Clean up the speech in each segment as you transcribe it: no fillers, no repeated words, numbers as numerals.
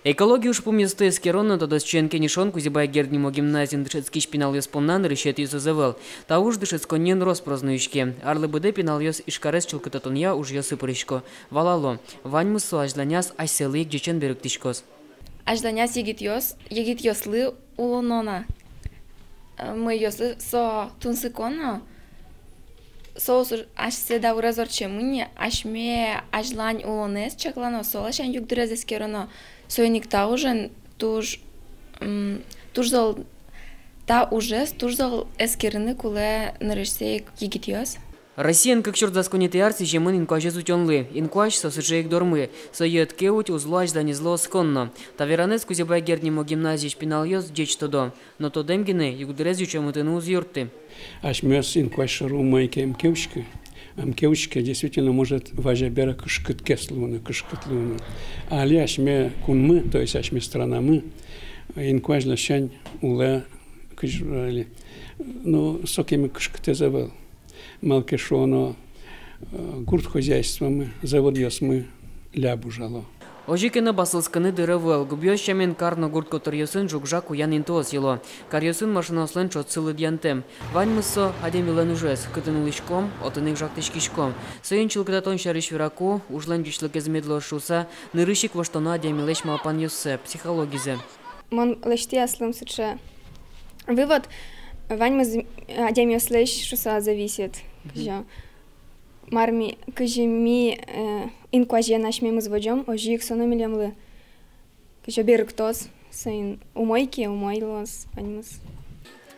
Экология уж поместо эскеронно тодос ченке нишон кузибай герднимо гимназин дышецкий пинал ёс поннан решет юзу завел. Та уж дышецконнен рос прознуючке. Арлы быде пинал ёс ишкарес чулкататонья уж ёсы прышко. Валало. Вань мусу ажланяс айселык дючен беректишкос. Ажланяс егит ёслы улонона. Мы ёслы со тунсыкона. Соусур аш седа уразорче мыне ашме ажлань улонес чаклано солашан югдырез эскероно. Сойник та уже тужзал та уже тужзал эскерины куле нарышсей егитьёс. Россиян как черт засконит ярцы, жемын инкуажез утёнлы. Инкуаж сосыжеек дормы. Соет кеуть узлуаж да незло сконно. Таверанес кузебай герднимо гимназии шпинал ёс дечь тодо. Но то демгины югдырез ючем утыну уз юрты. Ашмёс инкуаж шару майке мкевчки. Мкевчки действительно может важабера кышкыткеслуны. Али ашме кунмы, то есть ашме страна мы. Инкуаж лашань уле кыжрали. Ну, сокими кышкытезавел. Малкешоно, гурт хозяйства мы, завод мы лябу жало. Ожикена басылсканы дырывыл. Губьёс чамен карно гурт котор ёсын жукжак уян интоос ело. Кар ёсын машинослен чот сылы дьянтем. Вань мысо адем вилен ужес. Кытын улышком, отынык жактышкишком. Союн чилкататон шарыш вираку, ужлан дючлык эзмедло шуса, нырышик воштона адем илеш малпан ёссе, психологизе. Мон лешти аслым сыча. Вывод. Вань мы адем ёслеш шуса зависит. Марми кыжеми инкуаже нашми мы зводим, ожик соно милемлы. Кыжа берктос, сын умойлос, понимаешь.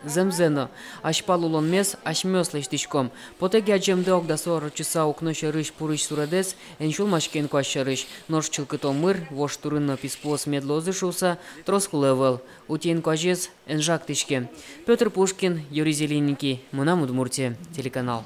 Земзено, аш палулон мес, аш мёслеш тишком. Потеги аджемде огда сора часа окно шарыш пурыш сурадес, эншул машкен куаш шарыш. Нож чилкыто мыр, вош турынно писпос медлозы шуса, троску левел. Утен куажес, энжак тишке. Петр Пушкин, Юрий Зелененький, Мунам Удмуртия, телеканал.